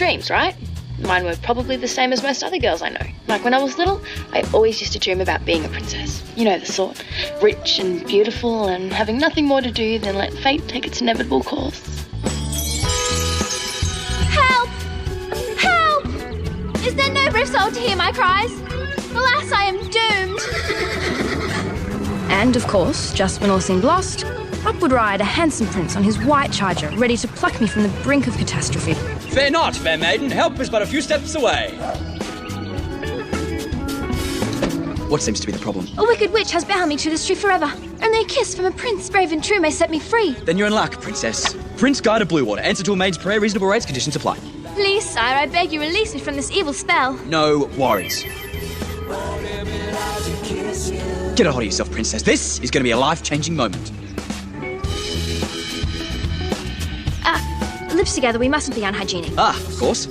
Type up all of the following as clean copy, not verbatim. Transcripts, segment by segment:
dreams, right? Mine were probably the same as most other girls I know. Like when I was little, I always used to dream about being a princess. You know the sort. Rich and beautiful and having nothing more to do than let fate take its inevitable course. Help! Help! Is there no Brifsold to hear my cries? Alas, I am doomed. And, of course, just when all seemed lost, up would ride a handsome prince on his white charger, ready to pluck me from the brink of catastrophe. Fear not, fair maiden. Help is but a few steps away. What seems to be the problem? A wicked witch has bound me to this tree forever. Only a kiss from a prince brave and true may set me free. Then you're in luck, princess. Prince Guide of Bluewater. Answer to a maid's prayer. Reasonable rates. Conditions apply. Please, sire, I beg you release me from this evil spell. No worries. Get a hold of yourself, princess. This is going to be a life-changing moment. Lips together, we mustn't be unhygienic. Of course.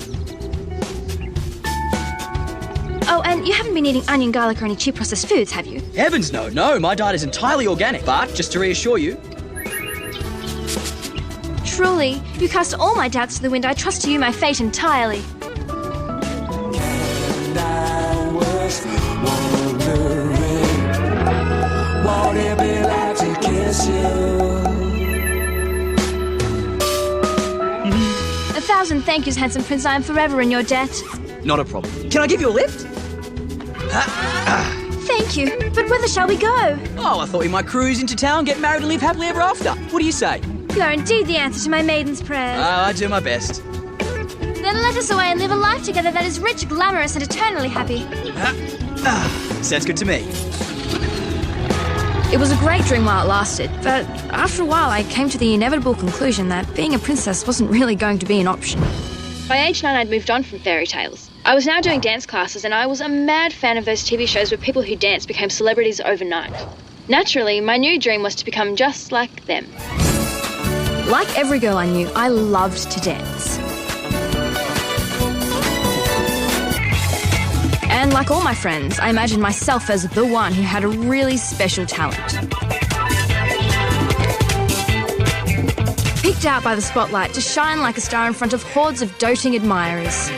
Oh, and you haven't been eating onion, garlic, or any cheap processed foods, have you? Heavens, no. No, my diet is entirely organic. But, just to reassure you... Truly, you cast all my doubts to the wind. I trust to you my fate entirely. And I was wondering, what it be like to kiss you? 1,000 thank yous, handsome prince. I am forever in your debt. Not a problem. Can I give you a lift? Thank you, but whither shall we go? Oh, I thought we might cruise into town, get married and live happily ever after. What do you say? You are indeed the answer to my maiden's prayers. I do my best. Then let us away and live a life together that is rich, glamorous, and eternally happy. Sounds good to me. It was a great dream while it lasted, but after a while I came to the inevitable conclusion that being a princess wasn't really going to be an option. By age 9, I'd moved on from fairy tales. I was now doing dance classes, and I was a mad fan of those TV shows where people who dance became celebrities overnight. Naturally, my new dream was to become just like them. Like every girl I knew, I loved to dance. And like all my friends, I imagined myself as the one who had a really special talent. Picked out by the spotlight to shine like a star in front of hordes of doting admirers.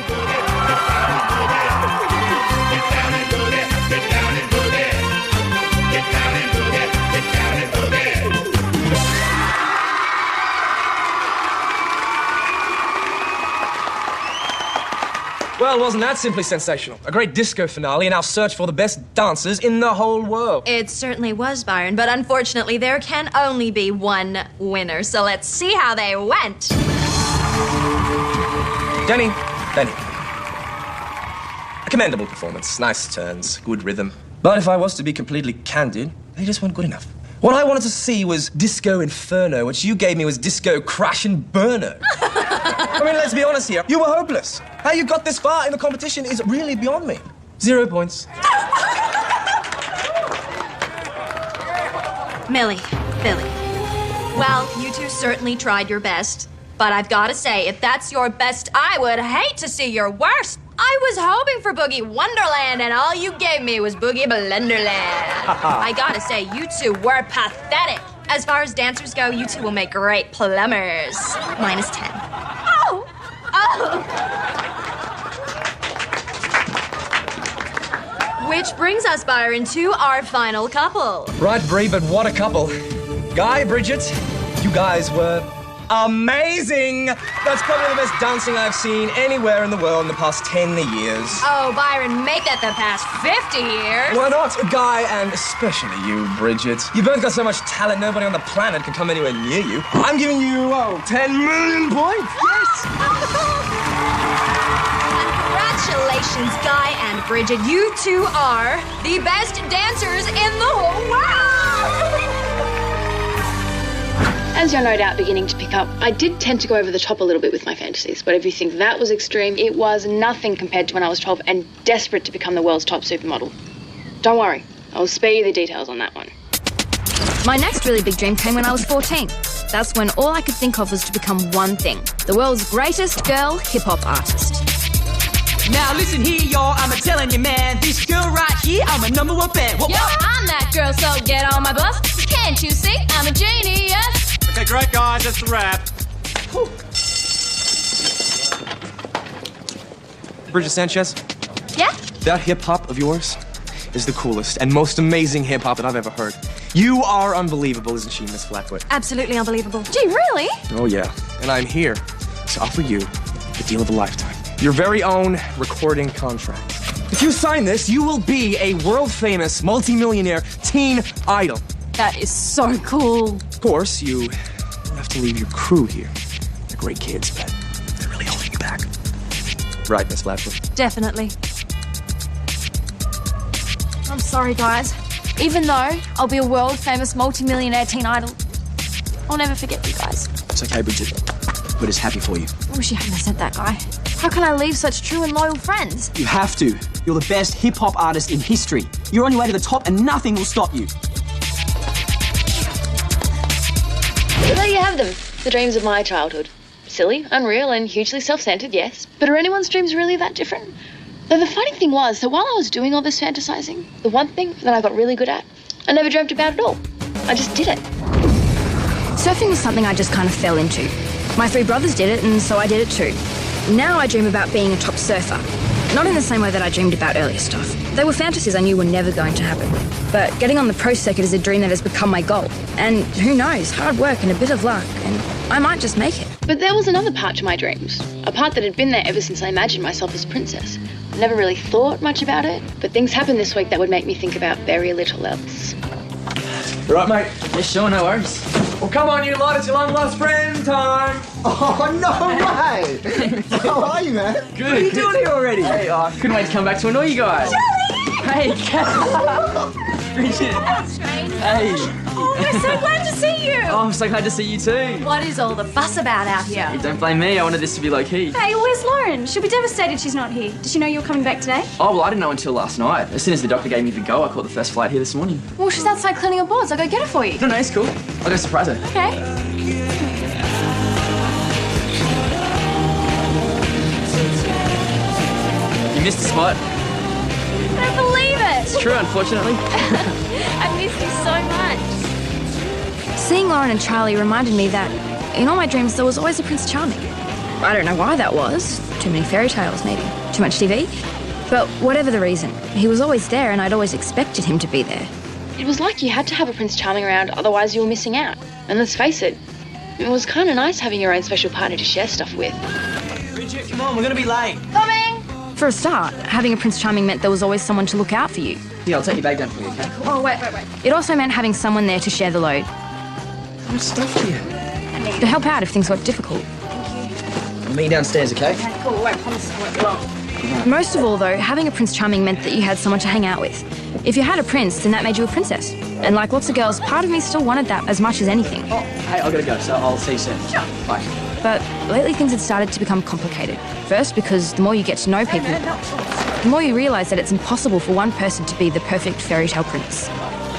Well, wasn't that simply sensational? A great disco finale in our search for the best dancers in the whole world. It certainly was, Byron, but unfortunately there can only be one winner, so let's see how they went. Denny. A commendable performance, nice turns, good rhythm. But if I was to be completely candid, they just weren't good enough. What I wanted to see was Disco Inferno, which you gave me was Disco Crash and Burno. I mean, let's be honest here. You were hopeless. How you got this far in the competition is really beyond me. 0 points. Millie, Billy. Well, you two certainly tried your best, but I've got to say, if that's your best, I would hate to see your worst. I was hoping for Boogie Wonderland, and all you gave me was Boogie Blunderland. I gotta say, you two were pathetic. As far as dancers go, you two will make great plumbers. -10. Oh! Which brings us, Byron, to our final couple. Right, Brie, but what a couple. Guy, Bridget, you guys were amazing. That's probably the best dancing I've seen anywhere in the world in the past 10 years. Oh, Byron, make that the past 50 years. Why not? Guy, and especially you, Bridget. You both got so much talent, nobody on the planet can come anywhere near you. I'm giving you, 10 million points. Yes! Congratulations, Guy and Bridget. You two are the best dancers in the whole world. As you're no doubt beginning to pick up, I did tend to go over the top a little bit with my fantasies, but if you think that was extreme, it was nothing compared to when I was 12 and desperate to become the world's top supermodel. Don't worry, I'll spare you the details on that one. My next really big dream came when I was 14. That's when all I could think of was to become one thing: the world's greatest girl hip-hop artist. Now listen here, y'all, I'm a-telling you, man, this girl right here, I'm a #1 fan. Yo, I'm that girl, so get on my bus. Can't you see? I'm a genius. Okay, great, guys, that's the wrap. Bridget Sanchez, Yeah? that hip-hop of yours is the coolest and most amazing hip-hop that I've ever heard. You are unbelievable, isn't she, Miss Flatfoot? Absolutely unbelievable. Gee, really? Oh, yeah. And I'm here to offer you the deal of a lifetime. Your very own recording contract. If you sign this, you will be a world-famous, multi-millionaire teen idol. That is so cool. Of course, you have to leave your crew here. They're great kids, but they're really holding you back. Right, Miss Flatfoot? Definitely. I'm sorry, guys. Even though I'll be a world-famous multi-millionaire teen idol, I'll never forget you guys. It's okay, Bridget. We're just happy for you. I wish you hadn't said that, Guy. How can I leave such true and loyal friends? You have to. You're the best hip-hop artist in history. You're on your way to the top and nothing will stop you. So there you have them, the dreams of my childhood. Silly, unreal, and hugely self-centered, yes. But are anyone's dreams really that different? Though the funny thing was that while I was doing all this fantasizing, the one thing that I got really good at, I never dreamt about at all. I just did it. Surfing was something I just kind of fell into. My 3 brothers did it, and so I did it too. Now I dream about being a top surfer. Not in the same way that I dreamed about earlier stuff. They were fantasies I knew were never going to happen. But getting on the pro circuit is a dream that has become my goal. And who knows, hard work and a bit of luck, and I might just make it. But there was another part to my dreams, a part that had been there ever since I imagined myself as princess. I never really thought much about it, but things happened this week that would make me think about very little else. Right, mate. Yeah, sure, no worries. Well, come on, you lot. It's your long-lost friend time. Oh, no way! How are you, man? Good. What are you doing here already? Hey, I couldn't wait to come back to annoy you guys. Hey, Bridget. That's strange. Hey. Oh, we're so glad to see you. Oh, I'm so glad to see you too. What is all the fuss about out here? Hey, don't blame me. I wanted this to be low-key. Hey, where's Lauren? She'll be devastated she's not here. Did she know you were coming back today? Oh, well, I didn't know until last night. As soon as the doctor gave me the go, I caught the first flight here this morning. Well, she's outside cleaning her boards. I'll go get her for you. No, it's cool. I'll go surprise her. Okay. You missed the spot. I don't believe it. It's true, unfortunately. I missed you so much. Seeing Lauren and Charlie reminded me that in all my dreams there was always a Prince Charming. I don't know why that was. Too many fairy tales, maybe. Too much TV. But whatever the reason, he was always there and I'd always expected him to be there. It was like you had to have a Prince Charming around, otherwise you were missing out. And let's face it, it was kind of nice having your own special partner to share stuff with. Bridget, come on, we're going to be late. Coming. For a start, having a Prince Charming meant there was always someone to look out for you. Yeah, I'll take your bag down for you, okay? Oh, wait. It also meant having someone there to share the load, How much stuff do you have? to help out if things got difficult. I'll meet you downstairs, okay? Cool, wait, promise I won't be long. Most of all, though, having a Prince Charming meant that you had someone to hang out with. If you had a prince, then that made you a princess. And like lots of girls, part of me still wanted that as much as anything. Oh, hey, I've got to go, so I'll see you soon. Sure. Bye. But lately things had started to become complicated. First, because the more you get to know people, the more you realise that it's impossible for one person to be the perfect fairy tale prince.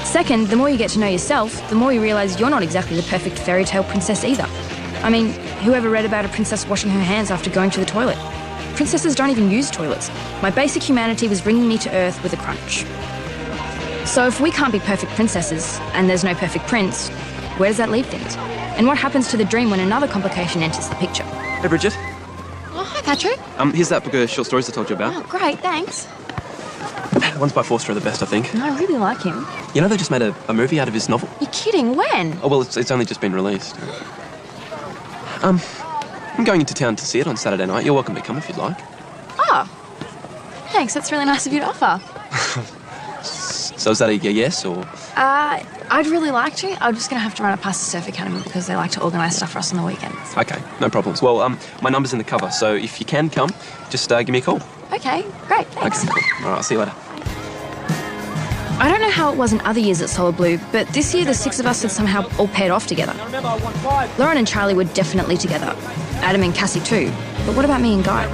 Second, the more you get to know yourself, the more you realise you're not exactly the perfect fairy tale princess either. I mean, whoever read about a princess washing her hands after going to the toilet? Princesses don't even use toilets. My basic humanity was bringing me to Earth with a crunch. So if we can't be perfect princesses, and there's no perfect prince, where does that leave things? And what happens to the dream when another complication enters the picture? Hey, Bridget. Oh, hi, Patrick. Here's that book of short stories I told you about. Oh, great, thanks. The ones by Forster are the best, I think. I really like him. You know they just made a movie out of his novel? You're kidding, when? Oh, well, it's only just been released. I'm going into town to see it on Saturday night. You're welcome to come if you'd like. Oh, thanks, that's really nice of you to offer. So is that a yes, or...? I'd really like to. I'm just going to have to run it past the Surf Academy because they like to organise stuff for us on the weekends. Okay, no problems. Well, my number's in the cover, so if you can come, just give me a call. Okay, great, thanks. Okay, cool. All right, I'll see you later. I don't know how it was in other years at Solid Blue, but this year the 6 of us had somehow all paired off together. Lauren and Charlie were definitely together. Adam and Cassie too. But what about me and Guy?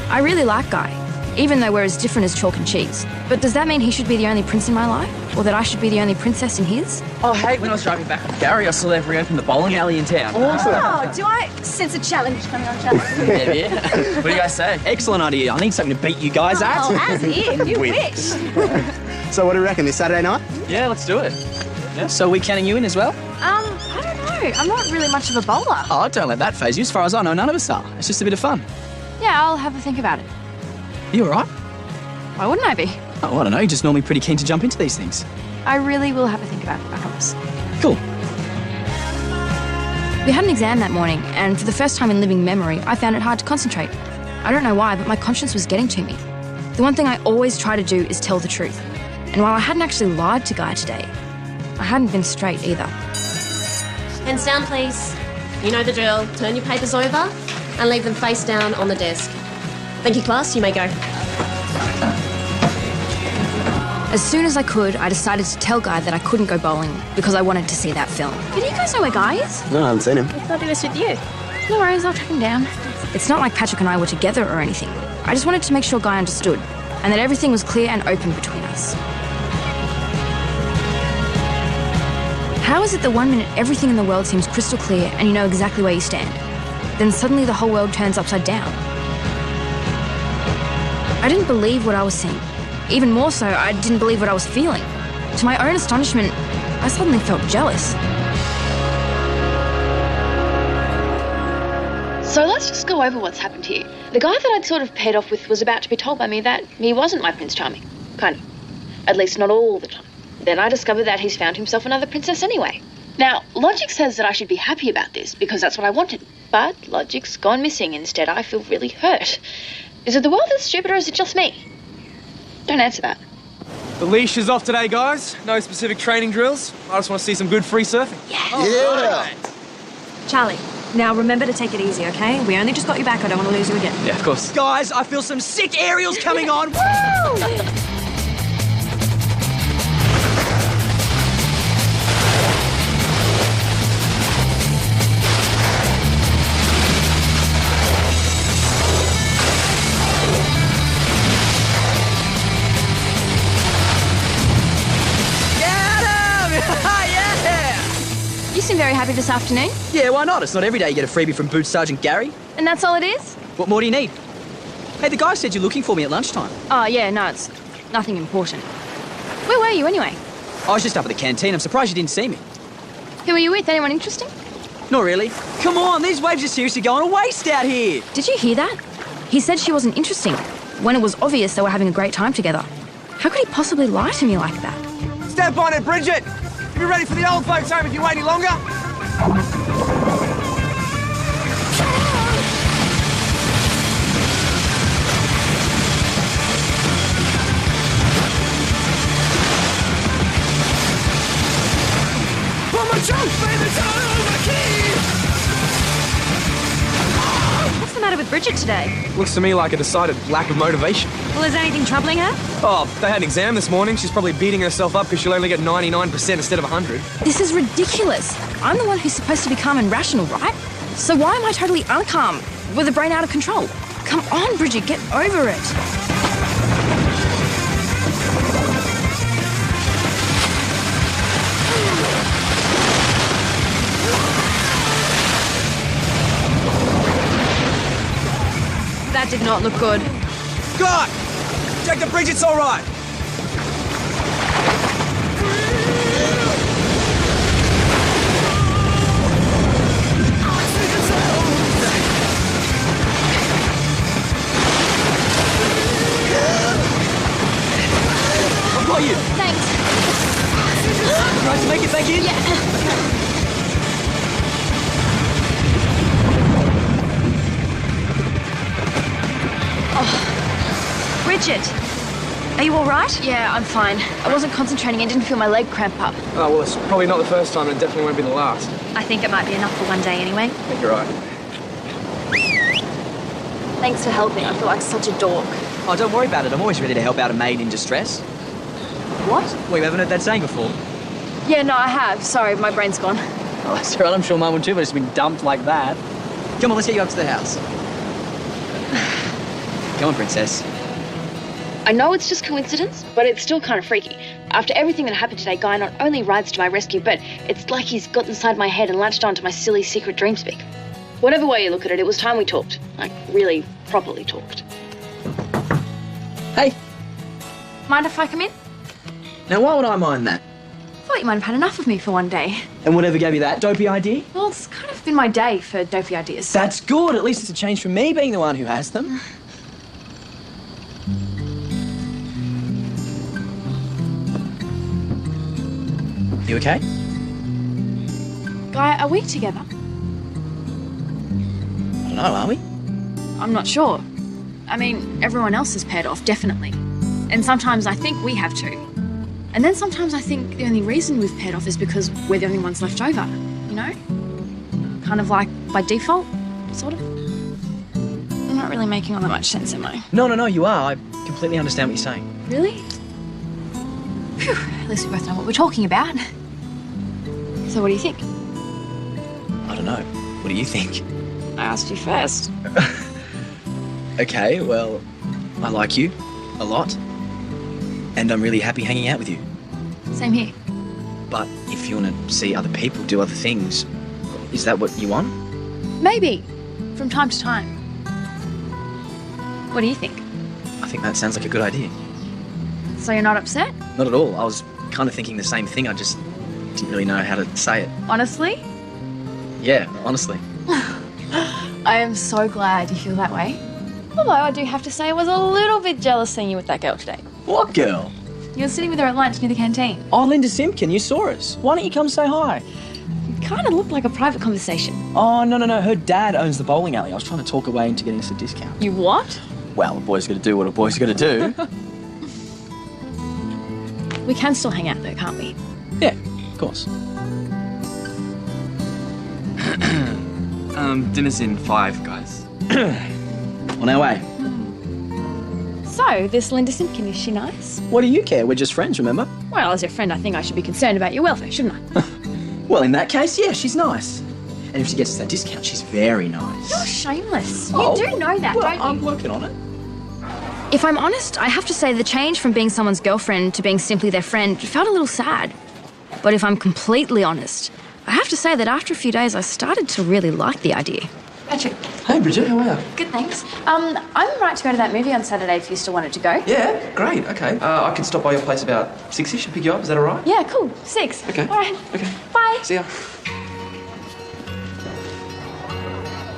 I really like Guy, even though we're as different as chalk and cheese. But does that mean he should be the only prince in my life? Or that I should be the only princess in his? Oh, hey, when I was driving back with Gary, I saw they've reopened the bowling alley in town. Oh, do I sense a challenge coming on, Charlie? Yeah. What do you guys say? Excellent idea. I need something to beat you guys at. Oh, as if, you wish. So what do you reckon, this Saturday night? Yeah, let's do it. Yeah. So are we counting you in as well? I don't know. I'm not really much of a bowler. Oh, don't let that phase you. As far as I know, none of us are. It's just a bit of fun. Yeah, I'll have a think about it. You all right? Why wouldn't I be? Oh, I don't know. You're just normally pretty keen to jump into these things. I really will have a think about it, I promise. Cool. We had an exam that morning, and for the first time in living memory, I found it hard to concentrate. I don't know why, but my conscience was getting to me. The one thing I always try to do is tell the truth. And while I hadn't actually lied to Guy today, I hadn't been straight either. Hands down, please. You know the drill. Turn your papers over and leave them face down on the desk. Thank you, class. You may go. As soon as I could, I decided to tell Guy that I couldn't go bowling because I wanted to see that film. Did you guys know where Guy is? No, I haven't seen him. I thought he was with you. No worries, I'll track him down. It's not like Patrick and I were together or anything. I just wanted to make sure Guy understood, and that everything was clear and open between us. How is it that 1 minute everything in the world seems crystal clear and you know exactly where you stand? Then suddenly the whole world turns upside down. I didn't believe what I was seeing. Even more so, I didn't believe what I was feeling. To my own astonishment, I suddenly felt jealous. So let's just go over what's happened here. The guy that I'd sort of paired off with was about to be told by me that he wasn't my Prince Charming. Kind of. At least not all the time. Then I discovered that he's found himself another princess anyway. Now, logic says that I should be happy about this because that's what I wanted. But logic's gone missing. Instead, I feel really hurt. Is it the world that's stupid or is it just me? Don't answer that. The leash is off today, guys. No specific training drills. I just want to see some good free surfing. Yeah. Charlie, now remember to take it easy, okay? We only just got you back. I don't want to lose you again. Yeah, of course. Guys, I feel some sick aerials coming on. Woo! You seem very happy this afternoon. Yeah, why not? It's not every day you get a freebie from Boot Sergeant Gary. And that's all it is? What more do you need? Hey, the guy said you're looking for me at lunchtime. Oh, yeah, no, it's nothing important. Where were you anyway? I was just up at the canteen. I'm surprised you didn't see me. Who were you with? Anyone interesting? Not really. Come on, these waves are seriously going to waste out here. Did you hear that? He said she wasn't interesting, when it was obvious they were having a great time together. How could he possibly lie to me like that? Step on it, Bridget. You'll be ready for the old folks home if you wait any longer. What's the matter with Bridget today? Looks to me like a decided lack of motivation. Well, is anything troubling her? Oh, they had an exam this morning. She's probably beating herself up because she'll only get 99% instead of 100. This is ridiculous. I'm the one who's supposed to be calm and rational, right? So why am I totally uncalm, with a brain out of control? Come on, Bridget, get over it. That did not look good. God! Check that Bridget's all right. I've got you. Thanks. Try to make it back in? Yeah. Bridget, are you all right? Yeah, I'm fine. I wasn't concentrating and didn't feel my leg cramp up. Oh, well, it's probably not the first time and it definitely won't be the last. I think it might be enough for one day anyway. I think you're right. Thanks for helping. I feel like such a dork. Oh, don't worry about it. I'm always ready to help out a maid in distress. What? Well, you haven't heard that saying before? Yeah, no, I have. Sorry, my brain's gone. Oh, that's all right. I'm sure mine would too, but it's been dumped like that. Come on, let's get you up to the house. Come on, princess. I know it's just coincidence, but it's still kind of freaky. After everything that happened today, Guy not only rides to my rescue, but it's like he's got inside my head and latched onto my silly secret dream speak. Whatever way you look at it, it was time we talked. Like, really, properly talked. Hey. Mind if I come in? Now, why would I mind that? I thought you might have had enough of me for one day. And whatever gave you that dopey idea? Well, it's kind of been my day for dopey ideas. That's good. At least it's a change from me being the one who has them. You okay? Guy, are we together? I don't know, are we? I'm not sure. I mean, everyone else is paired off, definitely. And sometimes I think we have too. And then sometimes I think the only reason we've paired off is because we're the only ones left over, you know? Kind of like by default, sort of. I'm not really making all that much sense, am I? No, you are. I completely understand what you're saying. Really? Phew, at least we both know what we're talking about. So what do you think? I don't know. What do you think? I asked you first. Okay, well, I like you a lot. And I'm really happy hanging out with you. Same here. But if you want to see other people do other things, is that what you want? Maybe. From time to time. What do you think? I think that sounds like a good idea. So you're not upset? Not at all. I was kind of thinking the same thing. I just didn't really know how to say it. Honestly? Yeah, honestly. I am so glad you feel that way. Although I do have to say I was a little bit jealous seeing you with that girl today. What girl? You were sitting with her at lunch near the canteen. Oh, Linda Simpkin, you saw us. Why don't you come say hi? It kind of looked like a private conversation. Oh, no. Her dad owns the bowling alley. I was trying to talk her way into getting us a discount. You what? Well, a boy's got to do what a boy's got to do. We can still hang out though, can't we? Yeah, of course. Dinner's in 5, guys. On our way. So, this Linda Simpkin, is she nice? What do you care? We're just friends, remember? Well, as your friend, I think I should be concerned about your welfare, shouldn't I? Well, in that case, yeah, she's nice. And if she gets us that discount, she's very nice. You're shameless. Oh, You do know that, well, don't you? I'm working on it. If I'm honest, I have to say the change from being someone's girlfriend to being simply their friend felt a little sad. But if I'm completely honest, I have to say that after a few days, I started to really like the idea. Patrick. Hey, Bridget, how are you? Good, thanks. I'm right to go to that movie on Saturday if you still wanted to go. Yeah, great, okay. I can stop by your place about 6-ish and pick you up, is that all right? Yeah, cool. 6. Okay. All right. Okay. Bye. See ya.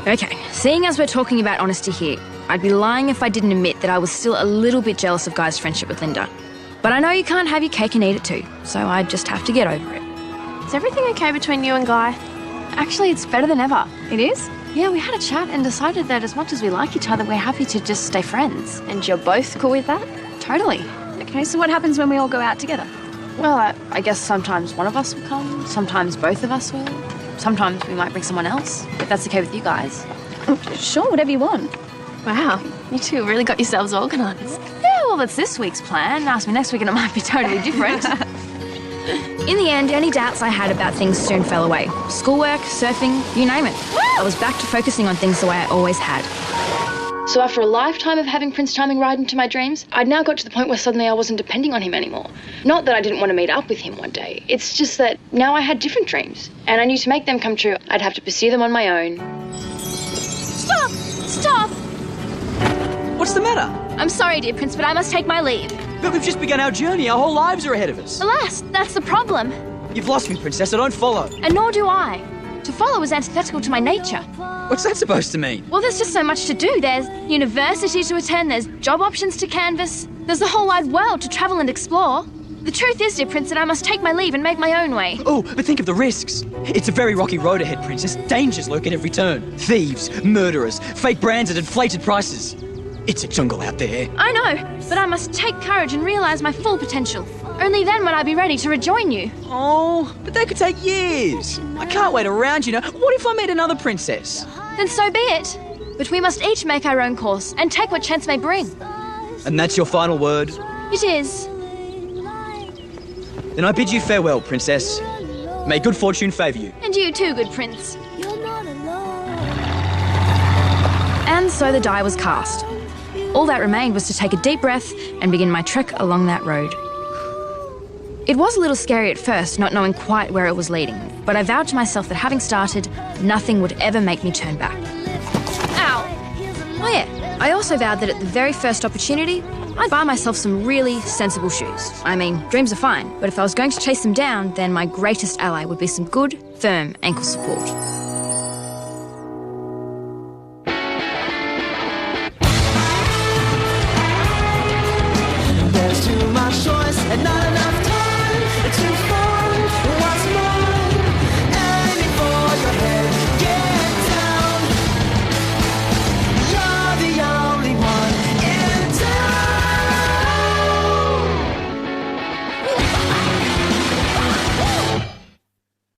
Okay, seeing as we're talking about honesty here, I'd be lying if I didn't admit that I was still a little bit jealous of Guy's friendship with Linda. But I know you can't have your cake and eat it too, so I just have to get over it. Is everything okay between you and Guy? Actually, it's better than ever. It is? Yeah, we had a chat and decided that as much as we like each other, we're happy to just stay friends. And you're both cool with that? Totally. Okay, so what happens when we all go out together? Well, I guess sometimes one of us will come, sometimes both of us will. Sometimes we might bring someone else, if that's okay with you guys. Sure, whatever you want. Wow, you two really got yourselves organised. Yeah, well, that's this week's plan. Ask me next week and it might be totally different. In the end, any doubts I had about things soon fell away. Schoolwork, surfing, you name it. I was back to focusing on things the way I always had. So after a lifetime of having Prince Charming ride into my dreams, I'd now got to the point where suddenly I wasn't depending on him anymore. Not that I didn't want to meet up with him one day. It's just that now I had different dreams. And I knew to make them come true, I'd have to pursue them on my own. Stop! Stop! What's the matter? I'm sorry, dear Prince, but I must take my leave. But we've just begun our journey. Our whole lives are ahead of us. Alas, that's the problem. You've lost me, Princess. I don't follow. And nor do I. To follow is antithetical to my nature. What's that supposed to mean? Well, there's just so much to do. There's university to attend, there's job options to canvass, there's the whole wide world to travel and explore. The truth is, dear Prince, that I must take my leave and make my own way. Oh, but think of the risks. It's a very rocky road ahead, Princess. Dangers lurk at every turn. Thieves, murderers, fake brands at inflated prices. It's a jungle out there. I know, but I must take courage and realise my full potential. Only then would I be ready to rejoin you. Oh, but that could take years. I can't wait around, you know. What if I meet another princess? Then so be it. But we must each make our own course and take what chance may bring. And that's your final word? It is. Then I bid you farewell, Princess. May good fortune favour you. And you too, good Prince. And so the die was cast. All that remained was to take a deep breath and begin my trek along that road. It was a little scary at first, not knowing quite where it was leading, but I vowed to myself that having started, nothing would ever make me turn back. Ow! Oh yeah, I also vowed that at the very first opportunity, I'd buy myself some really sensible shoes. I mean, dreams are fine, but if I was going to chase them down, then my greatest ally would be some good, firm ankle support.